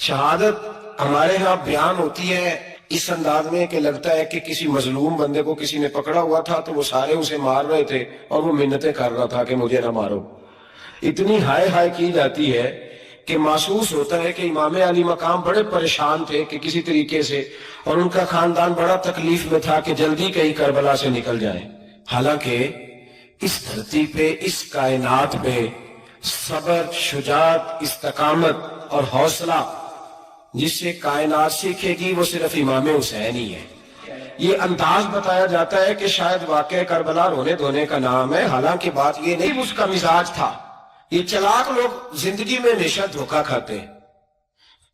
شہادت ہمارے ہاں بیان ہوتی ہے اس انداز میں کہ لگتا ہے کہ کسی مظلوم بندے کو کسی نے پکڑا ہوا تھا تو وہ سارے اسے مار رہے تھے اور وہ منتیں کر رہا تھا کہ مجھے نہ مارو. اتنی ہائے ہائے کی جاتی ہے کہ محسوس ہوتا ہے کہ امام علی مقام بڑے پریشان تھے کہ کسی طریقے سے، اور ان کا خاندان بڑا تکلیف میں تھا کہ جلدی کہیں کربلا سے نکل جائیں. حالانکہ اس دھرتی پہ، اس کائنات پہ صبر، شجاعت، استقامت اور حوصلہ جس سے کائنات سیکھے گی وہ صرف امام حسین ہی ہے. یہ انداز بتایا جاتا ہے کہ شاید واقع کربلا رونے دھونے کا نام ہے، حالانکہ بات یہ نہیں اس کا مزاج تھا. یہ چلاک لوگ زندگی میں ہمیشہ دھوکہ کھاتے ہیں.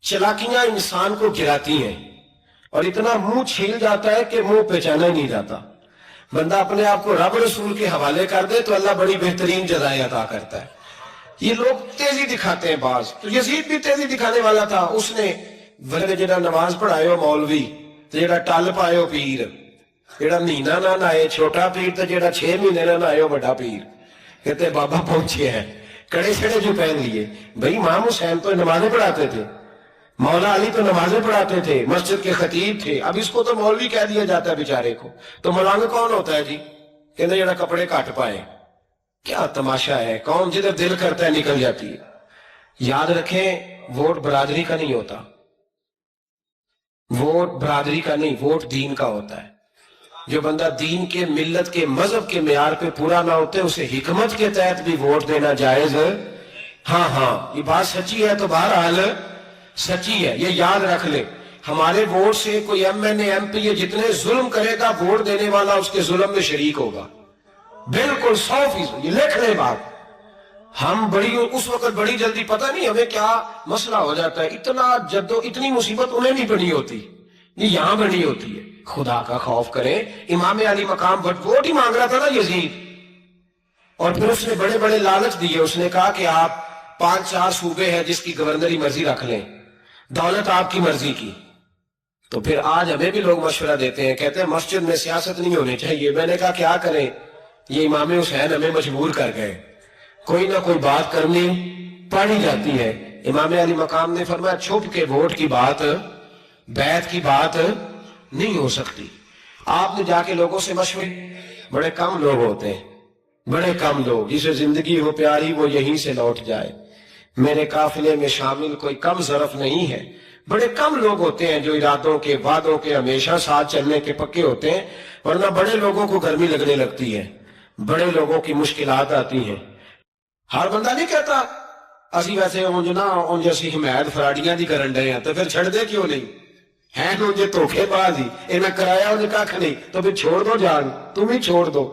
چلاکیاں انسان کو گراتی ہیں اور اتنا منہ چھیل جاتا ہے کہ منہ پہچانا ہی نہیں جاتا. بندہ اپنے آپ کو رب رسول کے حوالے کر دے تو اللہ بڑی بہترین جزائیں عطا کرتا ہے. یہ لوگ تیزی دکھاتے ہیں بعض، تو یزید بھی تیزی دکھانے والا تھا. اس نے جڑا نماز پڑھائے ہو مولوی تو جڑا ٹل پائے ہو پیر، جڑا مہینہ نہ نائے چھوٹا پیر تو جڑا 6 مہینے نہ نائے ہو بڑا پیر. کہتے بابا پہنچے ہیں، کڑے چھڑے جو پہن لیے. بھائی امام حسین تو نمازیں پڑھاتے تھے، مولا علی تو نمازیں پڑھاتے تھے، مسجد کے خطیب تھے. اب اس کو تو مولوی کہہ دیا جاتا ہے بیچارے کو. تو مولانا کون ہوتا ہے جی؟ کہتے جڑا کپڑے کٹ پائے. کیا تماشا ہے، قوم جدھر دل کرتا ہے نکل جاتی ہے. یاد رکھیں ووٹ برادری کا نہیں ہوتا، ووٹ برادری کا نہیں، ووٹ دین کا ہوتا ہے. جو بندہ دین کے، ملت کے، مذہب کے معیار پہ پورا نہ ہوتے اسے حکمت کے تحت بھی ووٹ دینا جائز ہے. ہاں یہ بات سچی ہے تو بہرحال سچی ہے، یہ یاد رکھ لے. ہمارے ووٹ سے کوئی ایم این اے، ایم پی اے جتنے ظلم کرے گا ووٹ دینے والا اس کے ظلم میں شریک ہوگا. بالکل 100%، یہ لکھ لے بات. ہم اس وقت بڑی جلدی، پتہ نہیں ہمیں کیا مسئلہ ہو جاتا ہے، اتنی مصیبت انہیں نہیں بنی ہوتی، یہ یہاں بنی ہوتی ہے. خدا کا خوف کریں. امام علی مقام بٹ ووٹ ہی مانگ رہا تھا نا یزید، اور پھر اس نے بڑے بڑے لالچ دیے. اس نے کہا کہ آپ 5-4 صوبے ہیں جس کی گورنری مرضی رکھ لیں، دولت آپ کی مرضی کی. تو پھر آج ہمیں بھی لوگ مشورہ دیتے ہیں، کہتے ہیں مسجد میں سیاست نہیں ہونی چاہیے. میں نے کہا کیا کریں، یہ امام حسین ہمیں مجبور کر گئے، کوئی نہ کوئی بات کرنی پڑی جاتی ہے. امام علی مقام نے فرمایا چھپ کے ووٹ کی بات، بیعت کی بات نہیں ہو سکتی. آپ نے جا کے لوگوں سے مشورے، بڑے کم لوگ ہوتے ہیں، بڑے کم لوگ، جسے زندگی ہو پیاری وہ یہیں سے لوٹ جائے. میرے قافلے میں شامل کوئی کم ظرف نہیں ہے. بڑے کم لوگ ہوتے ہیں جو ارادوں کے، وعدوں کے ہمیشہ ساتھ چلنے کے پکے ہوتے ہیں، ورنہ بڑے لوگوں کو گرمی لگنے لگتی ہے، بڑے لوگوں کی مشکلات آتی ہیں. ہر بندہ نہیں کہتا اسی ویسے اونج اسی حمایت فراڈیاں دی کرن ڈے ہیں تو پھر چھڑ دے کیوں نہیں ہیں؟ اونجے دھوکے باز ہی انہیں کرایا انہیں کھ نہیں تو پھر چھوڑ دو جان، تم ہی چھوڑ دو.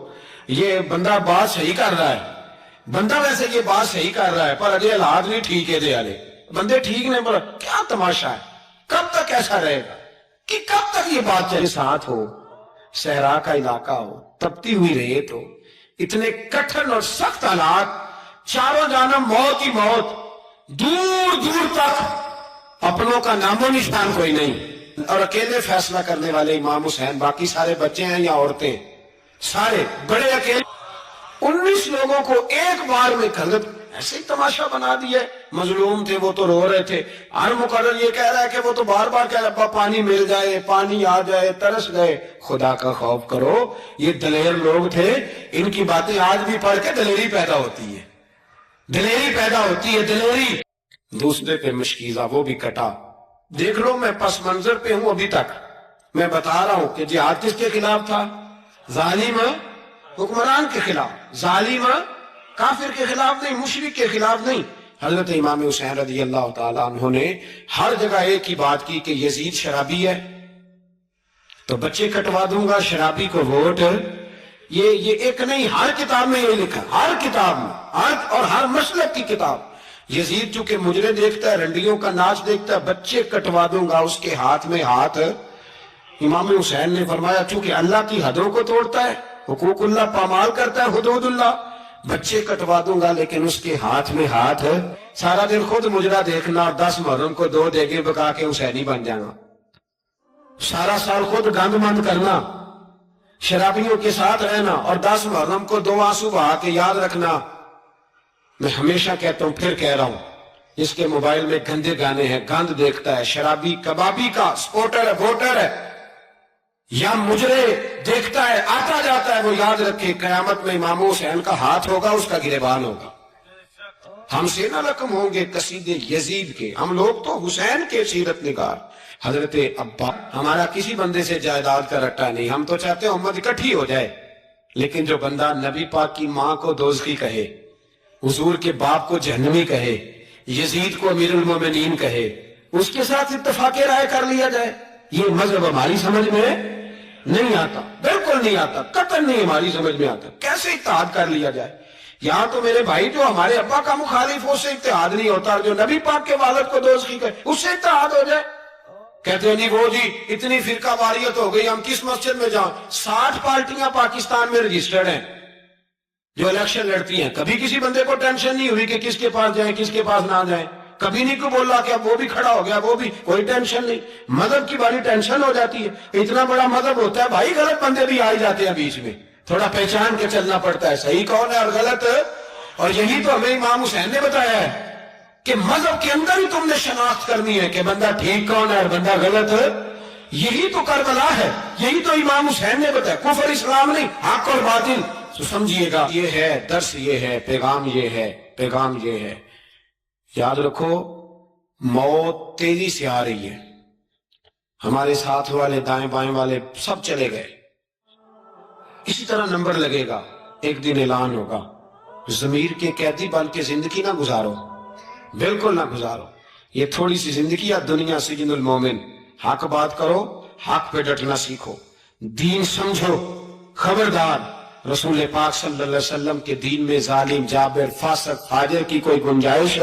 یہ بندہ بات صحیح کر رہا ہے، بندہ ویسے یہ بات صحیح کر رہا ہے پر اجے حالات نہیں ٹھیک ہے. دے والے بندے ٹھیک نہیں، پر کیا تماشا ہے، کب تک ایسا رہے گا کہ کب تک یہ بات چلے؟ ساتھ ہو، صحرا کا علاقہ ہو، تپتی ہوئی ریت ہو، اتنے کٹھن اور سخت حالات، چاروں جانب موت ہی موت، دور دور تک اپنوں کا نام و نشان کوئی نہیں، اور اکیلے فیصلہ کرنے والے امام حسین. باقی سارے بچے ہیں یا عورتیں، سارے بڑے اکیلے. 19 لوگوں کو ایک بار میں غلط ایسے ہی تماشا بنا دیا. مظلوم تھے وہ تو رو رہے تھے، ہر مقرر یہ کہہ رہا ہے کہ وہ تو بار بار کہہ رہا ہے پانی مل جائے، پانی آ جائے، ترس گئے. خدا کا خوف کرو، یہ دلیر لوگ تھے، ان کی باتیں آج بھی پڑھ کے دلیری پیدا ہوتی ہے، دلیری پیدا ہوتی ہے، دلیری. دوسرے پہ مشکیزہ وہ بھی کٹا. دیکھ لو میں پس منظر پہ ہوں ابھی تک، میں بتا رہا ہوں کہ جہاد کس کے خلاف تھا؟ ظالم حکمران کے خلاف، ظالم کافر کے خلاف نہیں، مشرک کے خلاف نہیں. حضرت امام حسین رضی اللہ تعالیٰ عنہ نے ہر جگہ ایک ہی بات کی کہ یزید شرابی ہے تو بچے کٹوا دوں گا، شرابی کو ووٹ. یہ ایک نہیں، ہر کتاب میں یہ لکھا، ہر کتاب میں، اور ہر مسلک کی کتاب. یزید چونکہ مجرے دیکھتا ہے، رنڈیوں کا ناچ دیکھتا ہے، بچے کٹوا دوں گا، اس کے ہاتھ میں ہاتھ. امام حسین نے فرمایا چونکہ اللہ کی حدوں کو توڑتا ہے، حقوق اللہ پامال کرتا ہے، حدود اللہ، بچے کٹوا دوں گا لیکن اس کے ہاتھ میں ہاتھ. سارا دن خود مجرا دیکھنا اور 10 محرم کو 2 دیگے پکا کے حسینی بن جانا، سارا سال خود گند مند کرنا، شرابیوں کے ساتھ رہنا، اور 10 محرم کو 2 آنسو بہا کے. یاد رکھنا، میں ہمیشہ کہتا ہوں پھر کہہ رہا ہوں، اس کے موبائل میں گندے گانے ہیں، گند دیکھتا ہے، شرابی کبابی کا سپورٹر ہے، ووٹر ہے، یا مجرے دیکھتا ہے، آتا جاتا ہے، وہ یاد رکھے قیامت میں امام حسین کا ہاتھ ہوگا، اس کا گریبان ہوگا۔ ہم سے نہ رقم ہوں گے قصیدے یزید کے، ہم لوگ تو حسین کے سیرت نگار۔ حضرت ابا ہمارا کسی بندے سے جائیداد کا رٹا نہیں، ہم تو چاہتے ہیں امت اکٹھی ہو جائے، لیکن جو بندہ نبی پاک کی ماں کو دوزخی کہے، حضور کے باپ کو جہنمی کہے، یزید کو امیر المومنین کہے، اس کے ساتھ اتفاق رائے کر لیا جائے، یہ مذہب ہماری سمجھ میں نہیں آتا، بالکل نہیں آتا، قطعاً نہیں ہماری سمجھ میں آتا۔ کیسے اتحاد کر لیا جائے؟ یہاں تو میرے بھائی جو ہمارے ابا کا مخالف ہو، اس سے اتحاد نہیں ہوتا، جو نبی پاک کے والد کو دوزخی کہے اس سے اتحاد ہو جائے۔ کہتے ہیں نہیں وہ جی اتنی فرقہ واریت ہو گئی، ہم کس مسجد میں جائیں؟ 60 پارٹیاں پاکستان میں رجسٹرڈ ہیں جو الیکشن لڑتی ہیں، کبھی کسی بندے کو ٹینشن نہیں ہوئی کہ کس کے پاس جائیں کس کے پاس نہ جائیں، کبھی نہیں کو بولا کہ اب وہ بھی کھڑا ہو گیا، وہ بھی، کوئی ٹینشن نہیں۔ مذہب کی باری ٹینشن ہو جاتی ہے، اتنا بڑا مذہب ہوتا ہے بھائی، غلط بندے بھی آ جاتے ہیں بیچ میں، تھوڑا پہچان کے چلنا پڑتا ہے صحیح کون ہے اور غلط۔ اور یہی تو ہمیں امام حسین نے بتایا ہے کہ مذہب کے اندر ہی تم نے شناخت کرنی ہے کہ بندہ ٹھیک کون ہے اور بندہ غلط ہے۔ یہی تو کربلا ہے، یہی تو امام حسین نے بتایا، کفر اسلام نہیں، حق اور باطل۔ تو سمجھیے گا یہ ہے درس، یہ ہے پیغام، یہ ہے پیغام، یہ ہے۔ یاد رکھو موت تیزی سے آ رہی ہے، ہمارے ساتھ والے دائیں بائیں والے سب چلے گئے، اسی طرح نمبر لگے گا، ایک دن اعلان ہوگا۔ ضمیر کے قیدی بن کے زندگی نہ گزارو، بالکل نہ گزارو، یہ تھوڑی سی زندگی ہے دنیا سجن المومن۔ حق بات کرو، حق پہ ڈٹنا سیکھو، دین سمجھو، خبردار رسول پاک صلی اللہ علیہ وسلم کے دین میں ظالم، جابر، فاسق، فاجر کی کوئی گنجائش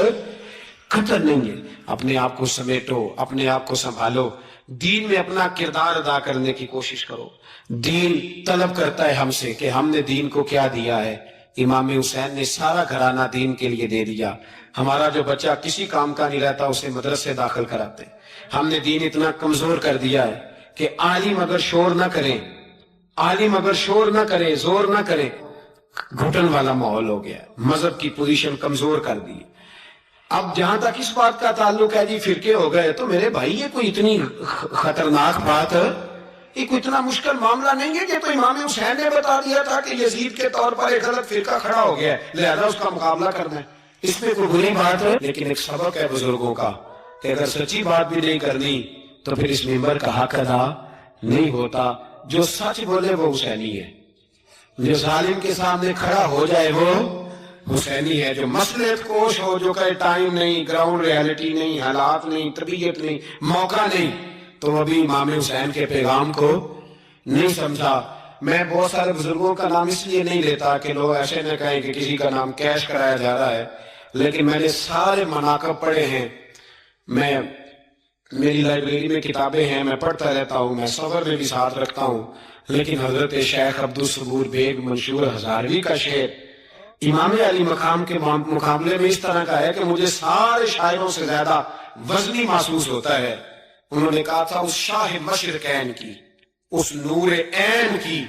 خطر نہیں ہے۔ اپنے آپ کو سمیٹو، اپنے آپ کو سنبھالو، دین میں اپنا کردار ادا کرنے کی کوشش کرو۔ دین طلب کرتا ہے ہم سے کہ ہم نے دین کو کیا دیا ہے۔ امام حسین نے سارا گھرانہ دین کے لیے دے دیا۔ ہمارا جو بچہ کسی کام کا نہیں رہتا اسے مدرسے داخل کراتے۔ ہم نے دین اتنا کمزور کر دیا ہے کہ عالم اگر شور نہ کریں، عالم اگر شور نہ کرے، زور نہ کرے، گھٹن والا ماحول ہو گیا، مذہب کی پوزیشن کمزور کر دی۔ اب جہاں تک اس بات کا تعلق ہے جی فرقے ہو گئے، تو میرے بھائی یہ کوئی اتنی خطرناک بات ہے، یہ کوئی اتنا مشکل معاملہ نہیں ہے کہ تو امام حسین نے بتا دیا تھا کہ یزید کے طور پر ایک غلط فرقہ کھڑا ہو گیا ہے لہذا اس کا مقابلہ کرنا ہے، اس میں کوئی بری بات ہے؟ لیکن ایک سبق ہے بزرگوں کا کہ اگر سچی بات بھی نہیں کرنی تو پھر اس منبر کا حق ادا نہیں ہوتا۔ جو سچ بولے وہ حسینی ہے، جو ظالم کے سامنے کھڑا ہو جائے وہ حسینی ہے، جو مصلحت کوش ہو، جو کہے ٹائم نہیں، گراؤنڈ ریالٹی نہیں، حالات نہیں، طبیعت نہیں، موقع نہیں، تو ابھی امام حسین کے پیغام کو نہیں سمجھا۔ میں بہت سارے بزرگوں کا نام اس لیے نہیں لیتا کہ لوگ ایسے نہ کہیں کہ کسی کا نام کیش کرایا جا رہا ہے، لیکن میں نے سارے مناقب پڑھے ہیں، میری لائبریری میں کتابیں ہیں، میں پڑھتا رہتا ہوں، میں صبر میں بھی ساتھ رکھتا ہوں، لیکن حضرت شیخ عبدالصبور بیگ منشور ہزاروی کا شعر امام علی مقام کے مقابلے میں اس طرح کا ہے کہ مجھے سارے شاعروں سے زیادہ وزنی محسوس ہوتا ہے۔ انہوں نے کہا تھا اس شاہ مشرقین کی، اس نور عین کی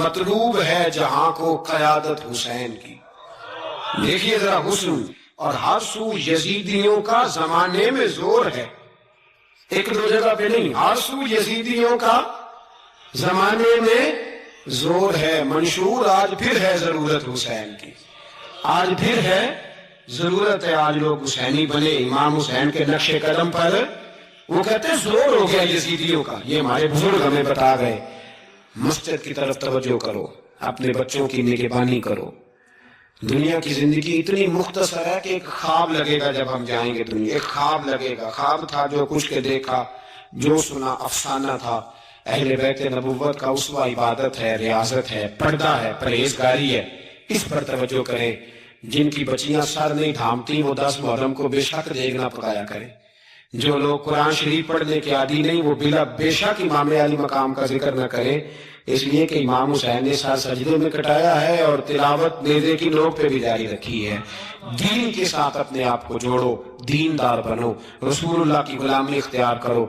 مطلوب ہے جہاں کو قیادت حسین کی۔ دیکھیے ذرا حسن اور ہر سو یزیدیوں کا زمانے میں زور ہے، ایک دو جگہ پہ نہیں، ہر سو یزیدیوں کا زمانے میں زور ہے۔ منشور آج پھر ہے ضرورت حسین کی، آج پھر ہے ضرورت ہے، آج لوگ حسینی بنے، امام حسین کے نقش قدم پر۔ وہ کہتے ہیں زور ہو گیا یزیدیوں کا، یہ ہمارے بزرگ ہمیں بتا گئے۔ مسجد کی طرف توجہ کرو، اپنے بچوں کی نگہبانی کرو۔ دنیا کی زندگی اتنی مختصر ہے کہ ایک خواب لگے گا جب ہم جائیں گے دنیا، ایک خواب لگے گا، خواب تھا جو کچھ کے دیکھا، جو سنا افسانہ تھا۔ اہل بیت نبوت کا اسوہ عبادت ہے، ریاضت ہے، پردہ ہے، پرہیزگاری ہے، اس پر توجہ کریں۔ جن کی بچیاں سر نہیں تھامتی وہ 10 محرم کو بے شک دیگنا پکایا کریں۔ جو لوگ قرآن شریف پڑھنے کے عادی نہیں وہ بے شک امام علی مقام کا ذکر نہ کریں، اس لیے کہ امام حسین نے سر سجدے میں کٹایا ہے اور تلاوت نیزے کی نوک پہ بھی جاری رکھی ہے۔ دین کے ساتھ اپنے آپ کو جوڑو، دیندار بنو، رسول اللہ کی غلامی اختیار کرو۔